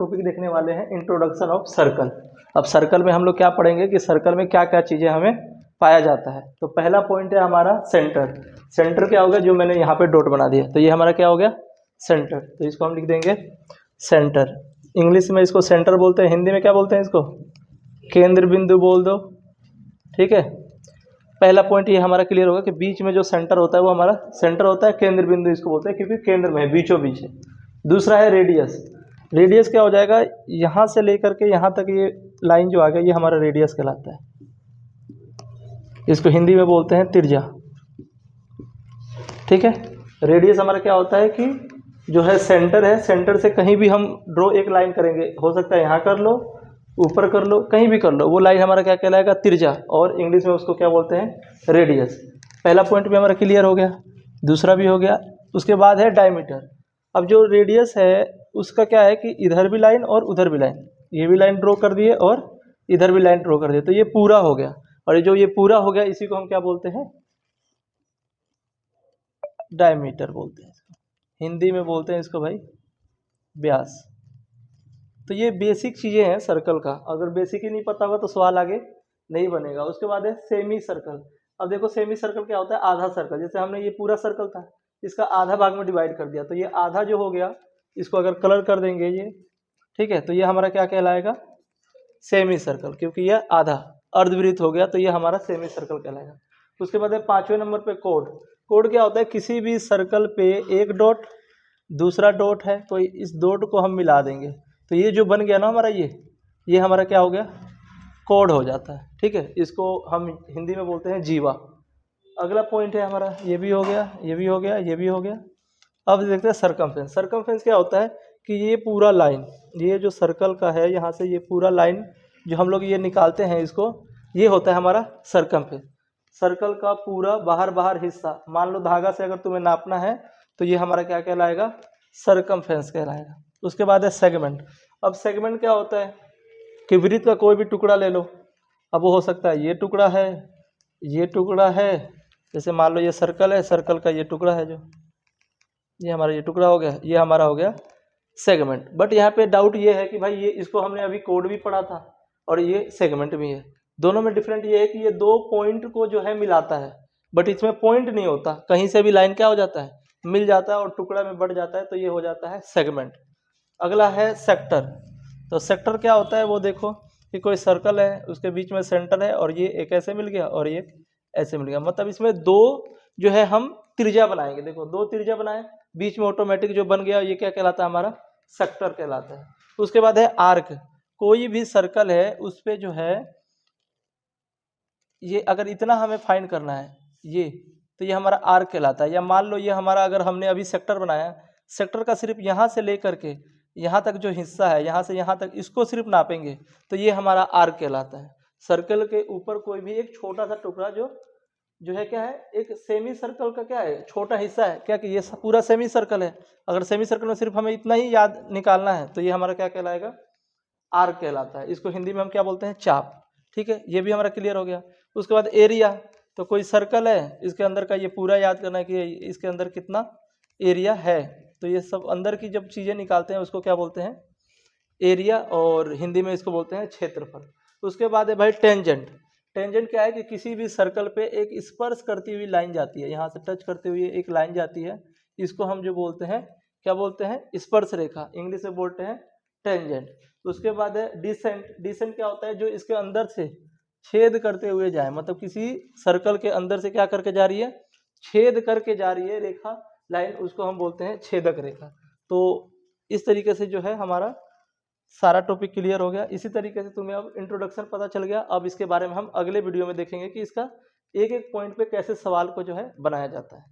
Topic देखने वाले हैं इंट्रोडक्शन ऑफ सर्कल। अब सर्कल में हम लोग क्या पढ़ेंगे कि सर्कल में क्या क्या चीज़ें हमें पाया जाता है। तो पहला पॉइंट है हमारा सेंटर। सेंटर क्या होगा, जो मैंने यहाँ पे डॉट बना दिया, तो ये हमारा क्या हो गया सेंटर। तो इसको हम लिख देंगे सेंटर। इंग्लिश में इसको सेंटर बोलते हैं, हिंदी में क्या बोलते हैं इसको, केंद्र बिंदु बोल दो। ठीक है, पहला पॉइंट ये हमारा क्लियर होगा कि बीच में जो सेंटर होता है वो हमारा सेंटर होता है, केंद्र बिंदु इसको बोलते हैं क्योंकि केंद्र में है, बीचों बीच है। दूसरा है रेडियस। रेडियस क्या हो जाएगा, यहाँ से लेकर के यहाँ तक ये लाइन जो आ गया ये हमारा रेडियस कहलाता है। इसको हिंदी में बोलते हैं त्रिज्या। ठीक है, रेडियस हमारा क्या होता है कि जो है सेंटर है, सेंटर से कहीं भी हम ड्रॉ एक लाइन करेंगे, हो सकता है यहाँ कर लो, ऊपर कर लो, कहीं भी कर लो, वो लाइन हमारा क्या कहलाएगा त्रिज्या, और इंग्लिश में उसको क्या बोलते हैं रेडियस। पहला पॉइंट भी हमारा क्लियर हो गया, दूसरा भी हो गया। उसके बाद है डायमीटर। अब जो रेडियस है उसका क्या है कि इधर भी लाइन और उधर भी लाइन, ये भी लाइन ड्रॉ कर दिए और इधर भी लाइन ड्रॉ कर दिए, तो ये पूरा हो गया। और ये जो ये पूरा हो गया इसी को हम क्या बोलते हैं, डायमीटर बोलते हैं इसको, हिंदी में बोलते हैं इसको भाई व्यास। तो ये बेसिक चीज़ें हैं सर्कल का, अगर बेसिक ही नहीं पता होगा तो सवाल आगे नहीं बनेगा। उसके बाद है सेमी सर्कल। अब देखो सेमी सर्कल क्या होता है, आधा सर्कल। जैसे हमने ये पूरा सर्कल था, इसका आधा भाग में डिवाइड कर दिया, तो ये आधा जो हो गया इसको अगर कलर कर देंगे ये, ठीक है, तो ये हमारा क्या कहलाएगा सेमी सर्कल, क्योंकि ये आधा अर्धवृत्त हो गया, तो ये हमारा सेमी सर्कल कहलाएगा। उसके बाद है 5वें नंबर पे कोड। कोड क्या होता है, किसी भी सर्कल पे एक डॉट, दूसरा डॉट है, तो इस डॉट को हम मिला देंगे, तो ये जो बन गया ना हमारा ये हमारा क्या हो गया कोड हो जाता है। ठीक है, इसको हम हिंदी में बोलते हैं जीवा। अगला पॉइंट है हमारा, ये भी हो गया, ये भी हो गया, ये भी हो गया। अब देखते हैं सरकमफ्रेंस। सरकमफ्रेंस क्या होता है कि ये पूरा लाइन, ये जो सर्कल का है यहाँ से ये पूरा लाइन जो हम लोग ये निकालते हैं इसको, ये होता है हमारा सरकमफ्रेंस। सर्कल का पूरा बाहर बाहर हिस्सा, मान लो धागा से अगर तुम्हें नापना है तो ये हमारा क्या कहलाएगा सरकमफ्रेंस कहलाएगा। उसके बाद है सेगमेंट। अब सेगमेंट क्या होता है कि वृत्त का कोई भी टुकड़ा ले लो, अब वो हो सकता है ये टुकड़ा है, ये टुकड़ा है, जैसे मान लो ये सर्कल है, सर्कल का ये टुकड़ा है, जो ये हमारा ये टुकड़ा हो गया, ये हमारा हो गया सेगमेंट। बट यहाँ पे डाउट ये है कि भाई ये इसको हमने अभी कोड भी पढ़ा था और ये सेगमेंट भी है, दोनों में डिफरेंट ये है कि ये दो पॉइंट को जो है मिलाता है, बट इसमें पॉइंट नहीं होता, कहीं से भी लाइन क्या हो जाता है मिल जाता है और टुकड़ा में बढ़ जाता है, तो ये हो जाता है सेगमेंट। अगला है सेक्टर। तो सेक्टर क्या होता है वो देखो कि कोई सर्कल है, उसके बीच में सेंटर है और ये एक ऐसे मिल गया और एक ऐसे मिल गया, मतलब इसमें दो जो है हम त्रिज्या बनाएंगे। देखो दो त्रिज्या बनाए, बीच में ऑटोमेटिक जो बन गया ये क्या कहलाता है हमारा सेक्टर कहलाता है। उसके बाद है आर्क। कोई भी सर्कल है उस पे जो है ये अगर इतना हमें फाइंड करना है ये, तो ये हमारा आर्क कहलाता है। या मान लो ये हमारा, अगर हमने अभी सेक्टर बनाया, सेक्टर का सिर्फ यहाँ से लेकर के यहाँ तक जो हिस्सा है, यहाँ से यहाँ तक, इसको सिर्फ नापेंगे तो ये हमारा आर्क कहलाता है। सर्कल के ऊपर कोई भी एक छोटा सा टुकड़ा जो है क्या है, एक सेमी सर्कल का क्या है छोटा हिस्सा है, क्या कि ये पूरा सेमी सर्कल है, अगर सेमी सर्कल में सिर्फ हमें इतना ही याद निकालना है तो ये हमारा क्या कहलाएगा आर्क कहलाता है। इसको हिंदी में हम क्या बोलते हैं चाप। ठीक है, ये भी हमारा क्लियर हो गया। उसके बाद एरिया। तो कोई सर्कल है, इसके अंदर का ये पूरा याद करना है कि इसके अंदर कितना एरिया है, तो ये सब अंदर की जब चीज़ें निकालते हैं उसको क्या बोलते हैं एरिया, और हिंदी में इसको बोलते हैं क्षेत्रफल। उसके बाद है भाई टेंजेंट। टेंजेंट क्या है कि किसी भी सर्कल पे एक स्पर्श करती हुई लाइन जाती है, यहाँ से टच करते हुए एक लाइन जाती है, इसको हम जो बोलते हैं क्या बोलते हैं स्पर्श रेखा, इंग्लिश में बोलते हैं टेंजेंट। उसके बाद है डिसेंट। डिसेंट क्या होता है, जो इसके अंदर से छेद करते हुए जाए, मतलब किसी सर्कल के अंदर से क्या करके जा रही है छेद करके जा रही है रेखा लाइन, उसको हम बोलते हैं छेदक रेखा। तो इस तरीके से जो है हमारा सारा टॉपिक क्लियर हो गया। इसी तरीके से तुम्हें अब इंट्रोडक्शन पता चल गया। अब इसके बारे में हम अगले वीडियो में देखेंगे कि इसका एक एक पॉइंट पे कैसे सवाल को जो है बनाया जाता है।